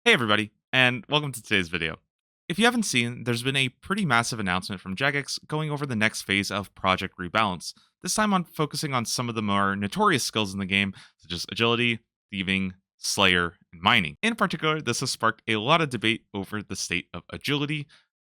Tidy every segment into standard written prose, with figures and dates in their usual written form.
Hey everybody, and welcome to today's video. If you haven't seen, there's been a pretty massive announcement from Jagex going over the next phase of Project Rebalance, this time on focusing on some of the more notorious skills in the game, such as agility, thieving, slayer, and mining. In particular, this has sparked a lot of debate over the state of agility,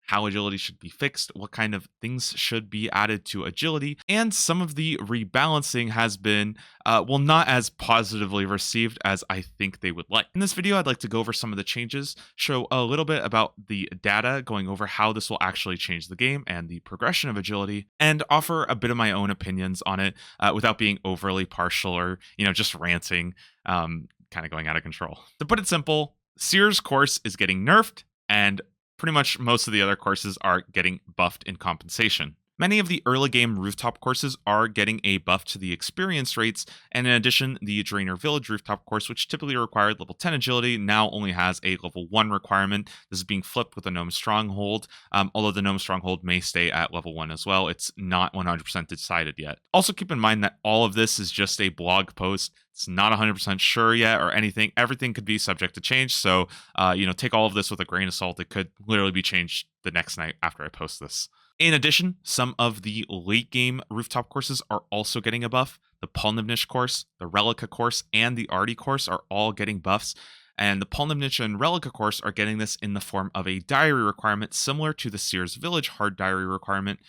how agility should be fixed, what kind of things should be added to agility, and some of the rebalancing has been not as positively received as I think they would like. In this video, I'd like to go over some of the changes, show a little bit about the data, going over how this will actually change the game and the progression of agility, and offer a bit of my own opinions on it without being overly partial or, just ranting, kind of going out of control. To put it simple, Sears course is getting nerfed, and pretty much most of the other courses are getting buffed in compensation. Many of the early game rooftop courses are getting a buff to the experience rates, and in addition, the Drainer Village rooftop course, which typically required level 10 agility, now only has a level 1 requirement. This is being flipped with the Gnome Stronghold, although the Gnome Stronghold may stay at level 1 as well. It's not 100% decided yet. Also keep in mind that all of this is just a blog post. It's not 100% sure yet or anything. Everything could be subject to change, so take all of this with a grain of salt. It could literally be changed the next night after I post this. In addition, some of the late game rooftop courses are also getting a buff. The Polnivnish course, the Relica course, and the Arty course are all getting buffs. And the Polnivnish and Relica course are getting this in the form of a diary requirement similar to the Sears Village hard diary requirement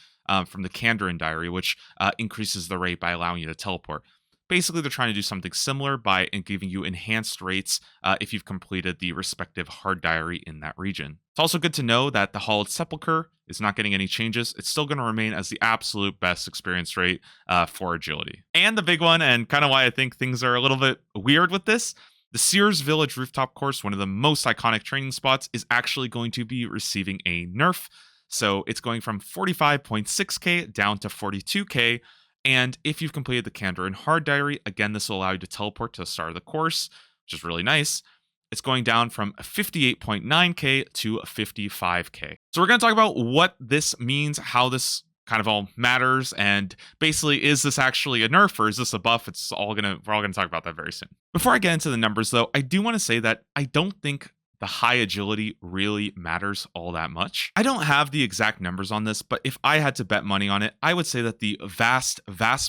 from the Kandarin diary, which increases the rate by allowing you to teleport. Basically, they're trying to do something similar by giving you enhanced rates if you've completed the respective hard diary in that region. It's also good to know that the Hallowed Sepulchre is not getting any changes. It's still going to remain as the absolute best experience rate for agility. And the big one, and kind of why I think things are a little bit weird with this, the Sears Village rooftop course, one of the most iconic training spots, is actually going to be receiving a nerf. So it's going from 45.6k down to 42k. And if you've completed the Kandarin Hard Diary, again, this will allow you to teleport to the start of the course, which is really nice. It's going down from 58.9k to 55k. So we're going to talk about what this means, how this kind of all matters, and basically, is this actually a nerf or is this a buff? We're all gonna talk about that very soon. Before I get into the numbers, though, I do want to say that I don't think the high agility really matters all that much. I don't have the exact numbers on this, but if I had to bet money on it, I would say that the vast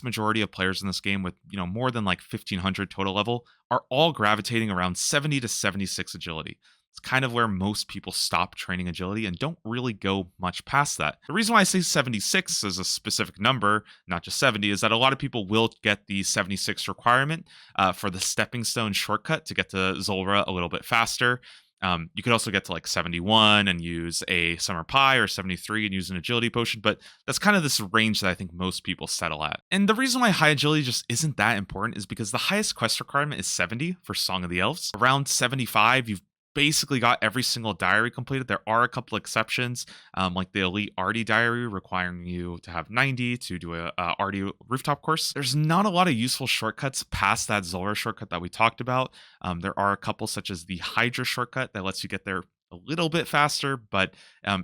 majority of players in this game with, more than like 1500 total level are all gravitating around 70 to 76 agility. It's kind of where most people stop training agility and don't really go much past that. The reason why I say 76 is a specific number, not just 70, is that a lot of people will get the 76 requirement for the stepping stone shortcut to get to Zulrah a little bit faster. You could also get to like 71 and use a Summer Pie, or 73 and use an agility potion, but that's kind of this range that I think most people settle at. And the reason why high agility just isn't that important is because the highest quest requirement is 70 for Song of the Elves. Around 75, you've basically got every single diary completed. There are a couple exceptions, like the Elite Arty diary requiring you to have 90 to do a Arty rooftop course. There's not a lot of useful shortcuts past that Zulrah shortcut that we talked about. There are a couple such as the Hydra shortcut that lets you get there a little bit faster, but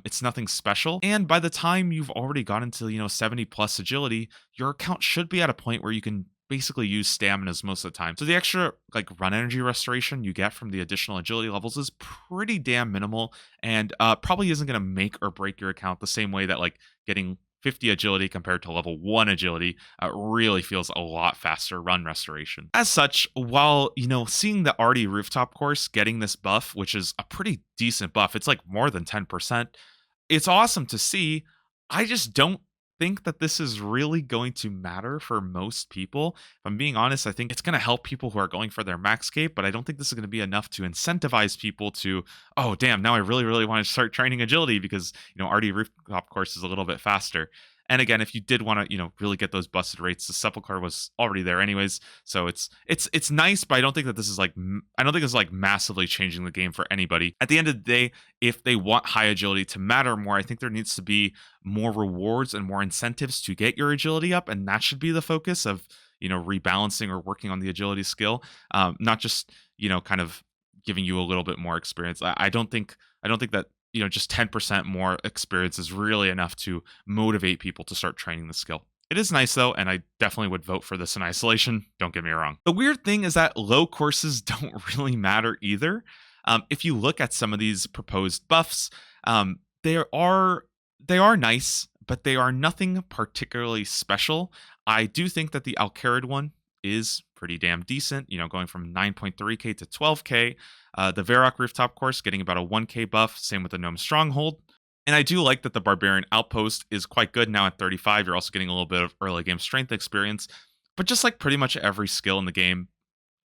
it's nothing special. And by the time you've already gotten to 70 plus agility, your account should be at a point where you can basically use staminas most of the time. So the extra run energy restoration you get from the additional agility levels is pretty damn minimal, and probably isn't going to make or break your account the same way that getting 50 agility compared to level 1 agility really feels a lot faster run restoration. As such, while seeing the Arty rooftop course getting this buff, which is a pretty decent buff, it's like more than 10%, it's awesome to see. I just don't think that this is really going to matter for most people. If I'm being honest, I think it's going to help people who are going for their max cape, but I don't think this is going to be enough to incentivize people to, oh damn, now I really, really want to start training agility because Arty rooftop course is a little bit faster. And again, if you did want to, really get those busted rates, the Sepulchre was already there anyways. So it's nice, but I don't think that this is massively changing the game for anybody. At the end of the day, if they want high agility to matter more, I think there needs to be more rewards and more incentives to get your agility up, and that should be the focus of rebalancing or working on the agility skill, not just kind of giving you a little bit more experience. I don't think that just 10% more experience is really enough to motivate people to start training the skill. It is nice though, and I definitely would vote for this in isolation. Don't get me wrong. The weird thing is that low courses don't really matter either. If you look at some of these proposed buffs, they are nice, but they are nothing particularly special. I do think that the Alcarid one is pretty damn decent, going from 9.3k to 12k. The Varrock Rooftop course getting about a 1k buff, same with the Gnome Stronghold. And I do like that the Barbarian Outpost is quite good now at 35. You're also getting a little bit of early game strength experience. But just like pretty much every skill in the game,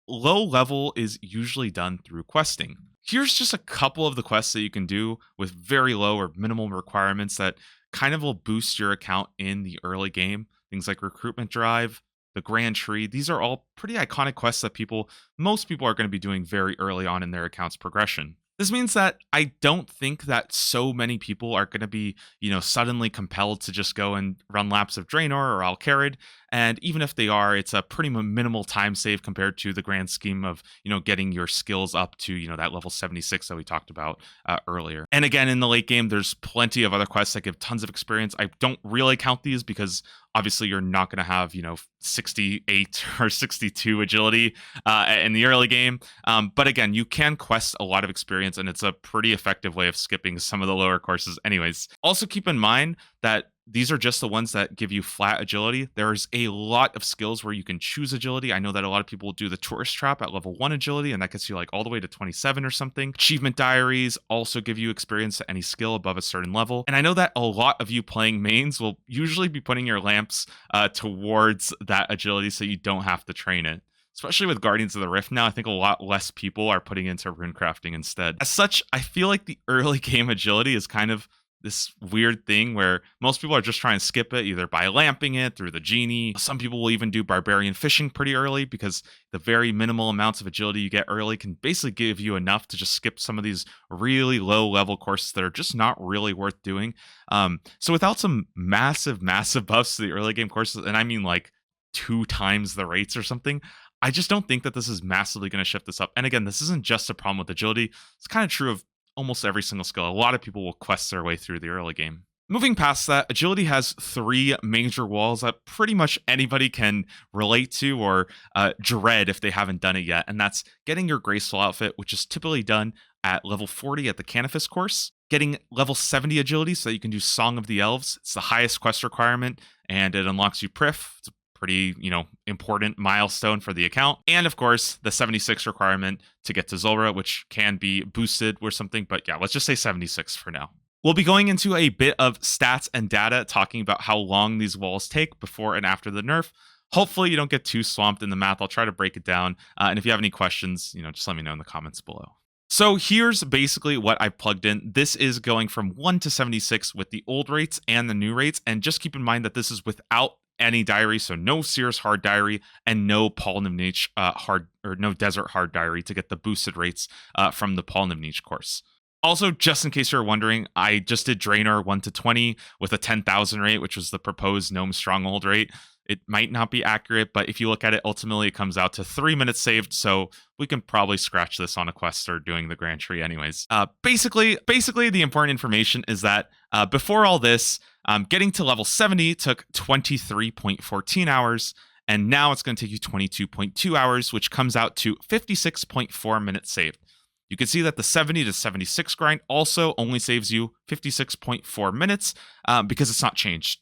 low level is usually done through questing. Here's just a couple of the quests that you can do with very low or minimal requirements that kind of will boost your account in the early game. Things like Recruitment Drive, the Grand Tree. These are all pretty iconic quests that most people are going to be doing very early on in their account's progression. This means that I don't think that so many people are going to be, suddenly compelled to just go and run laps of Draenor or Alcarid. And even if they are, it's a pretty minimal time save compared to the grand scheme of, getting your skills up to, that level 76 that we talked about earlier. And again, in the late game, there's plenty of other quests that give tons of experience. I don't really count these because obviously you're not going to have 68 or 62 agility in the early game, but again, you can quest a lot of experience, and it's a pretty effective way of skipping some of the lower courses anyways. Also keep in mind that these are just the ones that give you flat agility. There's a lot of skills where you can choose agility. I know that a lot of people do the tourist trap at level 1 agility, and that gets you like all the way to 27 or something. Achievement diaries also give you experience to any skill above a certain level. And I know that a lot of you playing mains will usually be putting your lamps towards that agility so you don't have to train it. Especially with Guardians of the Rift now, I think a lot less people are putting into runecrafting instead. As such, I feel like the early game agility is kind of this weird thing where most people are just trying to skip it, either by lamping it through the genie. Some people will even do barbarian fishing pretty early because the very minimal amounts of agility you get early can basically give you enough to just skip some of these really low level courses that are just not really worth doing. So without some massive buffs to the early game courses, and I mean like 2 times the rates or something, I just don't think that this is massively going to shift this up. And again, this isn't just a problem with agility. It's kind of true of almost every single skill. A lot of people will quest their way through the early game. Moving past that, agility has 3 major walls that pretty much anybody can relate to or dread if they haven't done it yet. And that's getting your graceful outfit, which is typically done at level 40 at the Canifis course. Getting level 70 agility so that you can do Song of the Elves. It's the highest quest requirement, and it unlocks you Prif. It's a pretty, important milestone for the account. And of course, the 76 requirement to get to Zulrah, which can be boosted or something. But yeah, let's just say 76 for now. We'll be going into a bit of stats and data, talking about how long these walls take before and after the nerf. Hopefully you don't get too swamped in the math. I'll try to break it down. And if you have any questions, just let me know in the comments below. So here's basically what I plugged in. This is going from 1 to 76 with the old rates and the new rates. And just keep in mind that this is without any diary, so no Sears hard diary and no Paul Nimnich hard, or no Desert hard diary to get the boosted rates from the Paul Nimnich course. Also, just in case you're wondering, I just did Draenor 1 to 20 with a 10,000 rate, which was the proposed Gnome Stronghold rate. It might not be accurate, but if you look at it, ultimately it comes out to 3 minutes saved, so we can probably scratch this on a quest or doing the Grand Tree anyways. Basically, the important information is that before all this, getting to level 70 took 23.14 hours, and now it's going to take you 22.2 hours, which comes out to 56.4 minutes saved. You can see that the 70 to 76 grind also only saves you 56.4 minutes because it's not changed.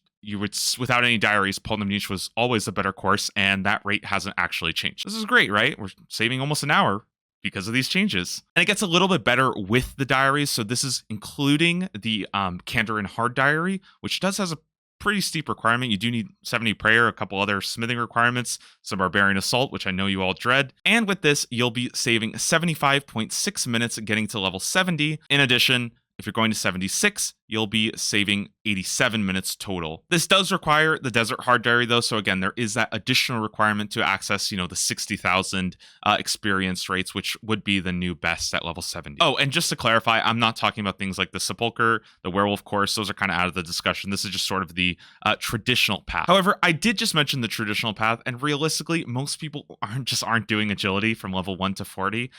Without any diaries, Paul Nimnich was always a better course, and that rate hasn't actually changed. This is great, right? We're saving almost an hour because of these changes. And it gets a little bit better with the diaries. So this is including the Kandarin hard diary, which has a pretty steep requirement. You do need 70 prayer, a couple other smithing requirements, some barbarian assault, which I know you all dread. And with this, you'll be saving 75.6 minutes getting to level 70. In addition, if you're going to 76, you'll be saving 87 minutes total. This does require the Desert Hard Diary though, so again, there is that additional requirement to access, the 60,000 experience rates, which would be the new best at level 70. Oh, and just to clarify, I'm not talking about things like the Sepulcher, the Werewolf course. Those are kind of out of the discussion. This is just sort of the traditional path. However, I did just mention the traditional path, and realistically, most people aren't doing agility from level 1 to 40.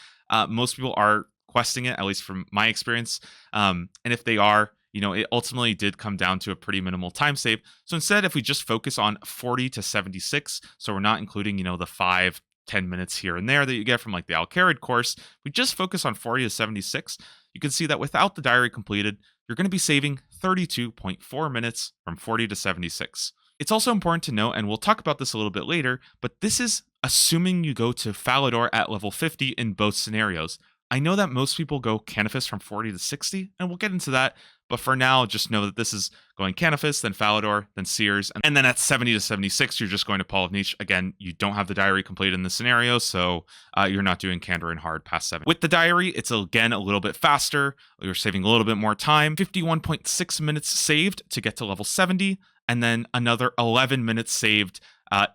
Most people are questing it, at least from my experience. And if they are, it ultimately did come down to a pretty minimal time save. So instead, if we just focus on 40 to 76, so we're not including, the 5 10 minutes here and there that you get from like the Al-Kharid course, we just focus on 40 to 76. You can see that without the diary completed, you're going to be saving 32.4 minutes from 40 to 76. It's also important to note, and we'll talk about this a little bit later, but this is assuming you go to Falador at level 50 in both scenarios. I know that most people go Canifis from 40 to 60, and we'll get into that. But for now, just know that this is going Canifis, then Falador, then Seers, and then at 70 to 76, you're just going to Paul of Niche. Again, you don't have the diary completed in this scenario, so you're not doing Candor and Hard past 7. With the diary, it's again a little bit faster. You're saving a little bit more time. 51.6 minutes saved to get to level 70, and then another 11 minutes saved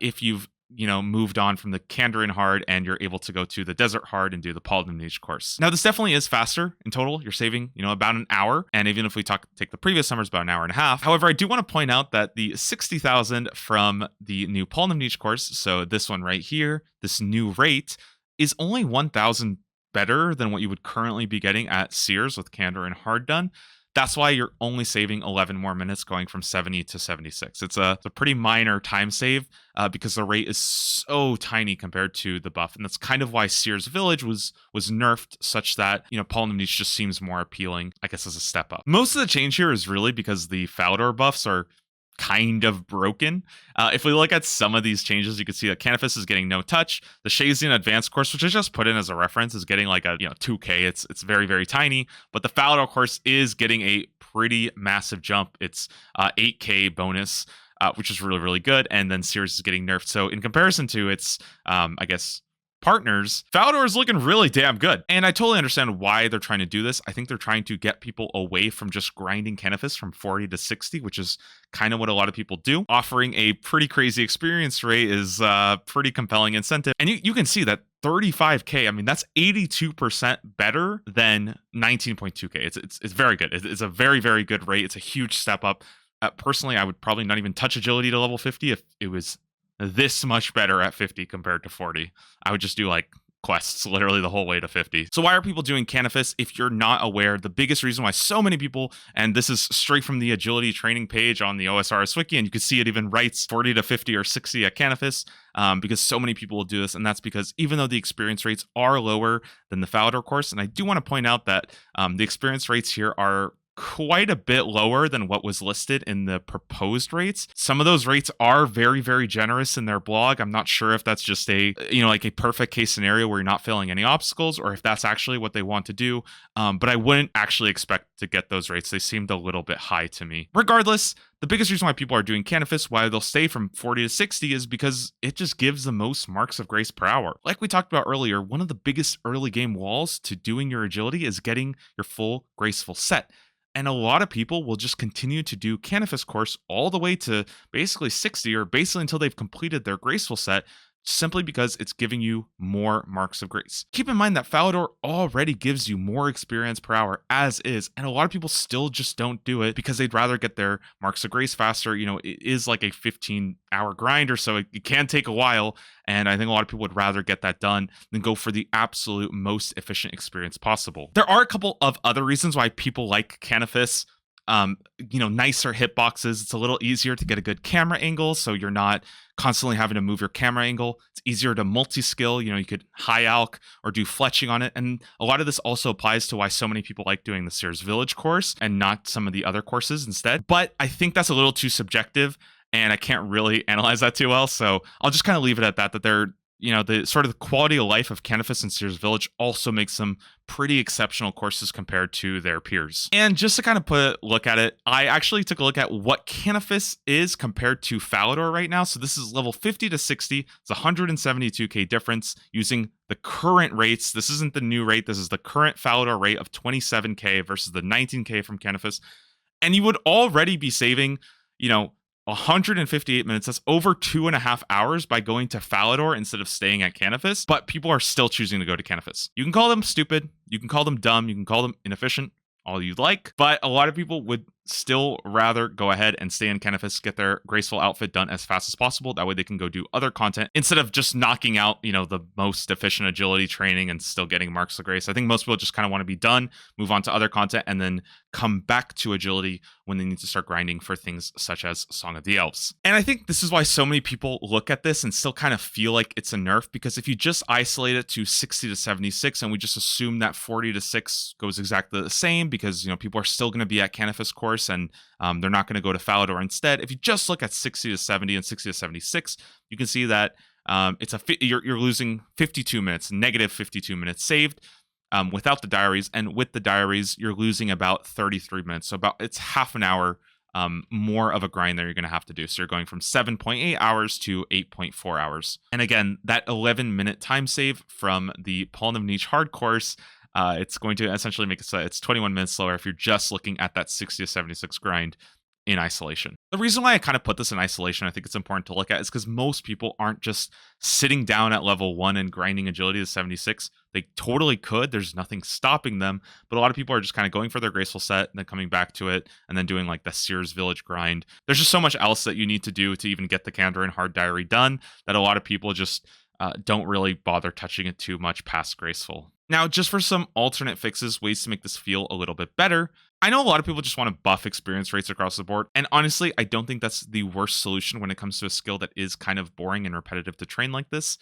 if you've moved on from the Candor and Hard and you're able to go to the Desert Hard and do the Paul of Niche course. Now, this definitely is faster in total. You're saving, about an hour. And even if we take the previous numbers, about an hour and a half. However, I do want to point out that the 60,000 from the new Paul of Niche course, so this one right here, this new rate, is only 1,000 better than what you would currently be getting at Seers with Candor and Hard done. That's why you're only saving 11 more minutes going from 70 to 76. It's a pretty minor time save because the rate is so tiny compared to the buff. And that's kind of why Seers Village was nerfed such that, Paul of Niche just seems more appealing, I guess, as a step up. Most of the change here is really because the Falador buffs are kind of broken. If we look at some of these changes, you can see that Canifis is getting no touch. The Shazian Advanced course, which I just put in as a reference, is getting like a 2k. It's very, very tiny, but the Falador course is getting a pretty massive jump. It's 8k bonus, which is really, really good. And then Seers is getting nerfed. So in comparison to its, I guess, partners, Falador is looking really damn good. And I totally understand why they're trying to do this. I think they're trying to get people away from just grinding Canifis from 40 to 60, which is kind of what a lot of people do. Offering a pretty crazy experience rate is a pretty compelling incentive. And you can see that 35k, I mean, that's 82% better than 19.2k. It's very good. It's a very, very good rate. It's a huge step up. Personally, I would probably not even touch agility to level 50 if it was this much better at 50 compared to 40. I would just do like quests literally the whole way to 50. So why are people doing Canifis? If you're not aware, the biggest reason why so many people, and this is straight from the agility training page on the OSRS wiki, and you can see it even writes 40 to 50 or 60 at Canifis, because so many people will do this, and that's because even though the experience rates are lower than the Falador course, and I do want to point out that the experience rates here are quite a bit lower than what was listed in the proposed rates. Some of those rates are very, very generous in their blog. I'm not sure if that's just a perfect case scenario where you're not failing any obstacles, or if that's actually what they want to do. But I wouldn't actually expect to get those rates. They seemed a little bit high to me. Regardless, the biggest reason why people are doing Canifis, why they'll stay from 40 to 60, is because it just gives the most marks of grace per hour. Like we talked about earlier, one of the biggest early game walls to doing your agility is getting your full graceful set. And a lot of people will just continue to do Canifis course all the way to basically 60, or basically until they've completed their graceful set, simply because it's giving you more marks of grace. Keep in mind that Falador already gives you more experience per hour as is, and a lot of people still just don't do it because they'd rather get their marks of grace faster. It is like a 15-hour grind or so. It can take a while, and I think a lot of people would rather get that done than go for the absolute most efficient experience possible. There are a couple of other reasons why people like Canifis. Nicer hitboxes. It's a little easier to get a good camera angle, so you're not constantly having to move your camera angle. It's easier to multi-skill. You could high alch or do fletching on it. And a lot of this also applies to why so many people like doing the Seers Village course and not some of the other courses instead. But I think that's a little too subjective, and I can't really analyze that too well. So I'll just kind of leave it at that they're the sort of the quality of life of Canifis and Seers Village also makes them pretty exceptional courses compared to their peers. And just to kind of look at it, I actually took a look at what Canifis is compared to Falador right now. So this is level 50 to 60. It's 172k difference using the current rates. This isn't the new rate. This is the current Falador rate of 27k versus the 19k from Canifis. And you would already be saving, 158 minutes. That's over 2.5 hours by going to Falador instead of staying at Canifis, but people are still choosing to go to Canifis. You can call them stupid, you can call them dumb, you can call them inefficient, all you'd like, but a lot of people would still rather go ahead and stay in Canifis, get their graceful outfit done as fast as possible. That way they can go do other content instead of just knocking out, the most efficient agility training and still getting marks of grace. I think most people just kind of want to be done, move on to other content, and then come back to agility when they need to start grinding for things such as Song of the Elves. And I think this is why so many people look at this and still kind of feel like it's a nerf, because if you just isolate it to 60 to 76 and we just assume that 40 to 6 goes exactly the same because, people are still going to be at Canifis course and they're not going to go to Falador instead. If you just look at 60 to 70 and 60 to 76, you can see that you're losing 52 minutes, negative 52 minutes saved without the diaries, and with the diaries, you're losing about 33 minutes. So it's half an hour more of a grind that you're going to have to do. So you're going from 7.8 hours to 8.4 hours. And again, that 11-minute time save from the Paul Niche hard course, it's going to essentially make it's 21 minutes slower if you're just looking at that 60 to 76 grind in isolation. The reason why I kind of put this in isolation, I think it's important to look at, is because most people aren't just sitting down at level 1 and grinding agility to 76. They totally could. There's nothing stopping them. But a lot of people are just kind of going for their graceful set and then coming back to it and then doing like the Sears Village grind. There's just so much else that you need to do to even get the Kandarin Hard Diary done that a lot of people just don't really bother touching it too much past graceful. Now, just for some alternate fixes, ways to make this feel a little bit better, I know a lot of people just want to buff experience rates across the board, and honestly, I don't think that's the worst solution when it comes to a skill that is kind of boring and repetitive to train like this.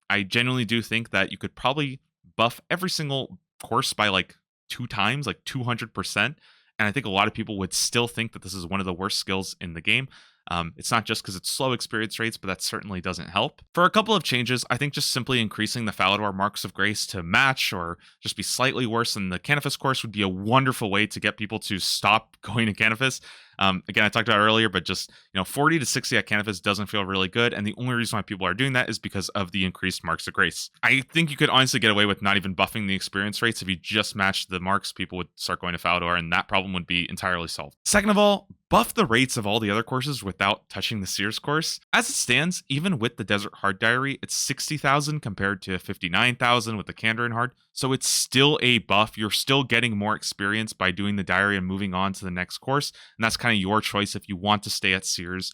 I genuinely do think that you could probably buff every single course by like 2 times, like 200%, and I think a lot of people would still think that this is one of the worst skills in the game. It's not just because it's slow experience rates, but that certainly doesn't help. For a couple of changes, I think just simply increasing the Falador Marks of Grace to match or just be slightly worse than the Canifis course would be a wonderful way to get people to stop going to Canifis. Again, I talked about it earlier, but just 40 to 60 at Canifis doesn't feel really good, and the only reason why people are doing that is because of the increased Marks of Grace. I think you could honestly get away with not even buffing the experience rates. If you just matched the marks, people would start going to Falador, and that problem would be entirely solved. Second of all, buff the rates of all the other courses without touching the Sears course. As it stands, even with the Desert Hard Diary, it's 60,000 compared to 59,000 with the Kandarin Hard, so it's still a buff. You're still getting more experience by doing the diary and moving on to the next course, and that's kind of your choice if you want to stay at Sears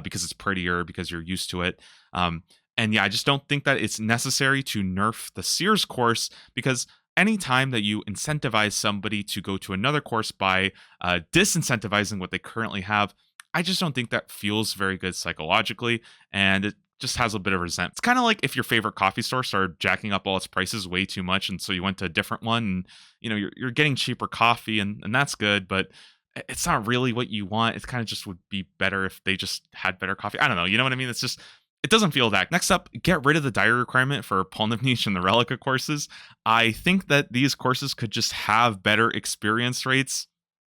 because it's prettier, because you're used to it. And yeah, I just don't think that it's necessary to nerf the Sears course, because anytime that you incentivize somebody to go to another course by disincentivizing what they currently have, I just don't think that feels very good psychologically, and it just has a bit of resentment. It's kind of like if your favorite coffee store started jacking up all its prices way too much, and so you went to a different one, and you're getting cheaper coffee, and that's good, but it's not really what you want. It kind of just would be better if they just had better coffee. I don't know. You know what I mean? It doesn't feel that. Next up, get rid of the diary requirement for Paul Niche and the Relica courses. I think that these courses could just have better experience rates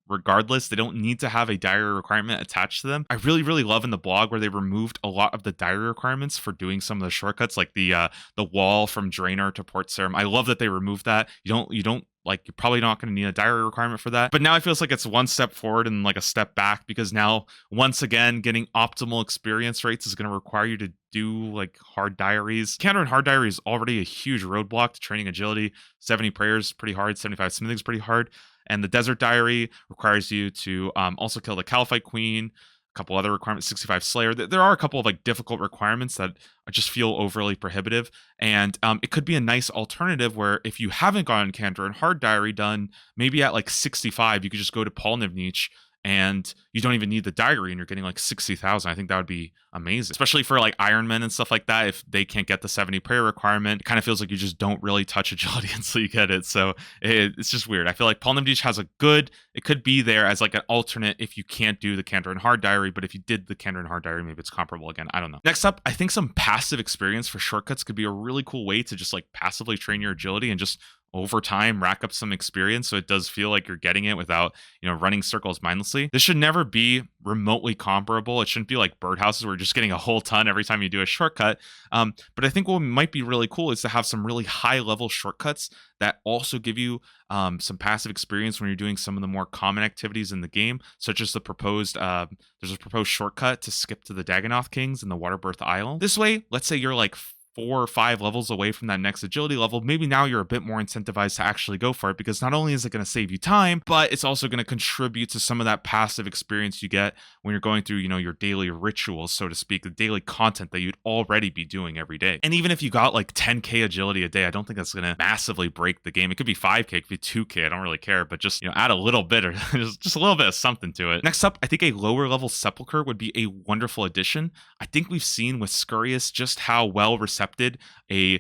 regardless. They don't need to have a diary requirement attached to them. I really, really love in the blog where they removed a lot of the diary requirements for doing some of the shortcuts, like the wall from Draenor to Port Sarim. I love that they removed that. You don't like, you're probably not going to need a diary requirement for that. But now it feels like it's one step forward and like a step back, because now, once again, getting optimal experience rates is going to require you to do like hard diaries. Kandarin Hard Diary is already a huge roadblock to training agility. 70 prayers is pretty hard. 75 smithing is pretty hard. And the Desert Diary requires you to also kill the Caliphite Queen. A couple other requirements, 65 Slayer. There are a couple of like difficult requirements that I just feel overly prohibitive, and it could be a nice alternative where if you haven't gotten Kandarin Hard Diary done, maybe at like 65, you could just go to Paul Niche and you don't even need the diary and you're getting like 60,000. I think that would be amazing, especially for like Ironmen and stuff like that. If they can't get the 70 prayer requirement, it kind of feels like you just don't really touch agility until you get it. So it's just weird. I feel like Paul Niche has it could be there as like an alternate if you can't do the Kandarin Hard Diary, but if you did the Kandarin Hard Diary, maybe it's comparable again. I don't know. Next up, I think some passive experience for shortcuts could be a really cool way to just like passively train your agility and just over time rack up some experience, so it does feel like you're getting it without running circles mindlessly. This should never be remotely comparable. It shouldn't be like birdhouses where you're just getting a whole ton every time you do a shortcut. But I think what might be really cool is to have some really high level shortcuts that also give you some passive experience when you're doing some of the more common activities in the game, such as the proposed there's a proposed shortcut to skip to the Dagonoth Kings and the Waterbirth Isle. This way, let's say you're like 4 or 5 levels away from that next agility level, maybe now you're a bit more incentivized to actually go for it, because not only is it going to save you time, but it's also going to contribute to some of that passive experience you get when you're going through, your daily rituals, so to speak, the daily content that you'd already be doing every day. And even if you got like 10k agility a day, I don't think that's going to massively break the game. It could be 5k, it could be 2k, I don't really care, but just, add a little bit, or just a little bit of something to it. Next up, I think a lower level sepulcher would be a wonderful addition. I think we've seen with Scurious just how well receptive a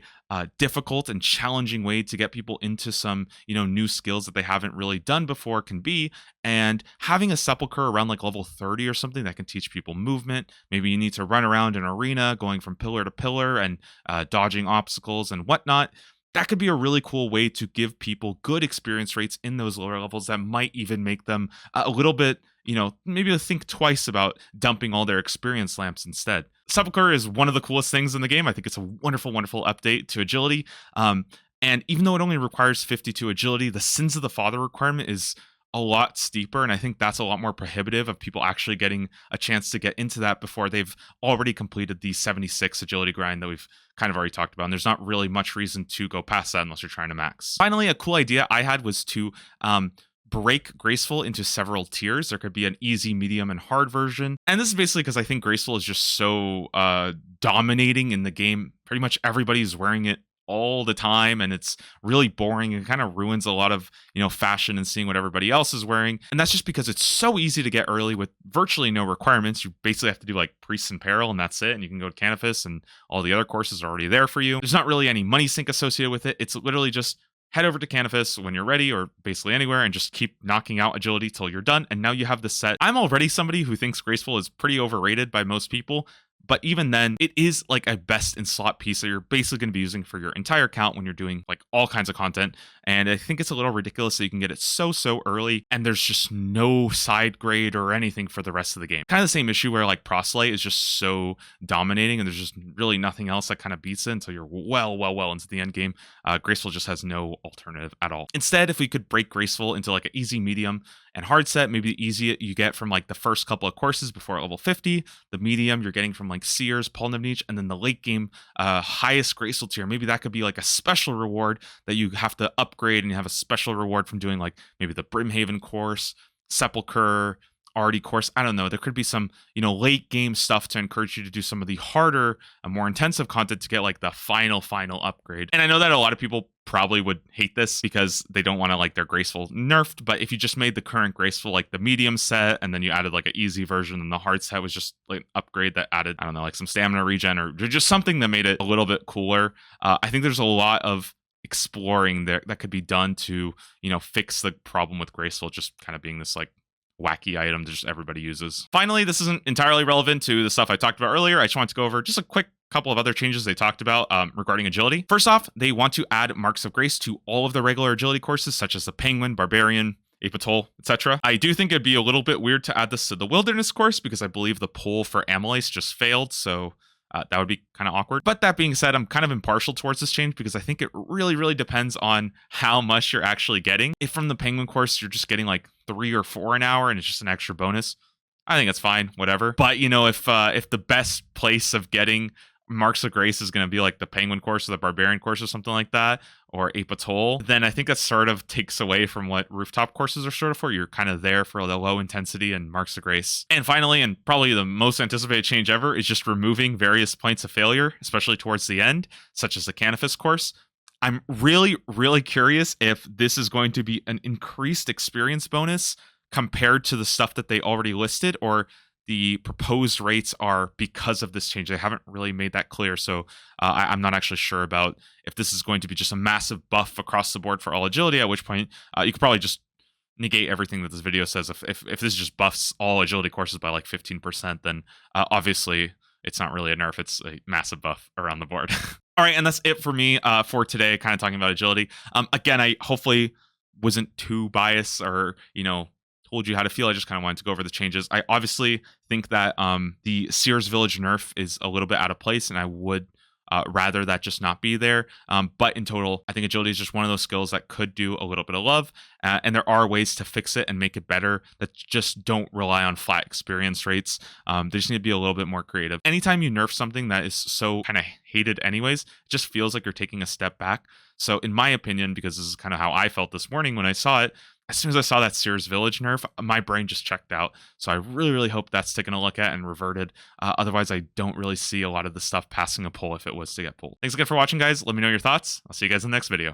difficult and challenging way to get people into some, new skills that they haven't really done before can be. And having a sepulcher around like level 30 or something that can teach people movement. Maybe you need to run around an arena going from pillar to pillar and dodging obstacles and whatnot. That could be a really cool way to give people good experience rates in those lower levels that might even make them a little bit, maybe to think twice about dumping all their experience lamps instead. Sepulcher is one of the coolest things in the game. I think it's a wonderful, wonderful update to agility. And even though it only requires 52 agility, the Sins of the Father requirement is a lot steeper, and I think that's a lot more prohibitive of people actually getting a chance to get into that before they've already completed the 76 agility grind that we've kind of already talked about. And there's not really much reason to go past that unless you're trying to max. Finally, a cool idea I had was to break Graceful into several tiers. There could be an easy, medium, and hard version. And this is basically because I think Graceful is just so dominating in the game. Pretty much everybody's wearing it all the time, and it's really boring and kind of ruins a lot of fashion and seeing what everybody else is wearing. And that's just because it's so easy to get early with virtually no requirements. You basically have to do like Priests in Peril and that's it, and you can go to Canifis and all the other courses are already there for you. There's not really any money sink associated with it. It's literally just head over to Canifis when you're ready, or basically anywhere, and just keep knocking out agility till you're done, and now you have the set. I'm already somebody who thinks Graceful is pretty overrated by most people, but even then, it is like a best in slot piece that you're basically going to be using for your entire account when you're doing like all kinds of content. And I think it's a little ridiculous that you can get it so early, and there's just no side grade or anything for the rest of the game. Kind of the same issue where like Proselyte is just so dominating, and there's just really nothing else that kind of beats it until you're well into the end game. Graceful just has no alternative at all. Instead, if we could break Graceful into like an easy, medium, and hard set, maybe the easy you get from like the first couple of courses before level 50, the medium you're getting from like Seers, Paul Nevnich, and then the late game highest Graceful tier. Maybe that could be like a special reward that you have to upgrade, and you have a special reward from doing like maybe the Brimhaven course, Sepulcher, Arty course. I don't know. There could be some, late game stuff to encourage you to do some of the harder, more intensive content to get like the final upgrade. And I know that a lot of people probably would hate this because they don't want to like their Graceful nerfed, but if you just made the current Graceful like the medium set, and then you added like an easy version, and the hard set was just like an upgrade that added, I don't know, like some stamina regen or just something that made it a little bit cooler. I think there's a lot of exploring there that could be done to, fix the problem with Graceful just kind of being this like wacky item that just everybody uses. Finally, this isn't entirely relevant to the stuff I talked about earlier. I just wanted to go over just a quick couple of other changes they talked about regarding agility. First off, they want to add Marks of Grace to all of the regular agility courses, such as the Penguin, Barbarian, Apatol, etc. I do think it'd be a little bit weird to add this to the Wilderness course, because I believe the poll for Amylase just failed, so that would be kind of awkward. But that being said, I'm kind of impartial towards this change, because I think it really depends on how much you're actually getting. If from the Penguin course you're just getting like 3 or 4 an hour and it's just an extra bonus, I think it's fine, whatever. But if the best place of getting Marks of Grace is going to be like the Penguin course or the Barbarian course or something like that, or Apatol, then I think that sort of takes away from what rooftop courses are sort of for. You're kind of there for the low intensity and Marks of Grace. And finally, and probably the most anticipated change ever, is just removing various points of failure, especially towards the end, such as the Canifis course. I'm really curious if this is going to be an increased experience bonus compared to the stuff that they already listed, or the proposed rates are because of this change. They haven't really made that clear, so I'm not actually sure about if this is going to be just a massive buff across the board for all agility, at which point you could probably just negate everything that this video says. If this just buffs all agility courses by like 15%, then obviously it's not really a nerf, it's a massive buff around the board. All right, and that's it for me for today, kind of talking about agility. Again, I hopefully wasn't too biased or, told you how to feel. I just kind of wanted to go over the changes. I obviously think that the Sears Village nerf is a little bit out of place, and I would rather that just not be there. But in total, I think agility is just one of those skills that could do a little bit of love. And there are ways to fix it and make it better that just don't rely on flat experience rates. They just need to be a little bit more creative. Anytime you nerf something that is so kind of hated anyways, it just feels like you're taking a step back. So in my opinion, because this is kind of how I felt this morning when I saw it, as soon as I saw that Sears Village nerf, my brain just checked out. So I really, really hope that's taken a look at and reverted. Otherwise, I don't really see a lot of the stuff passing a poll if it was to get pulled. Thanks again for watching, guys. Let me know your thoughts. I'll see you guys in the next video.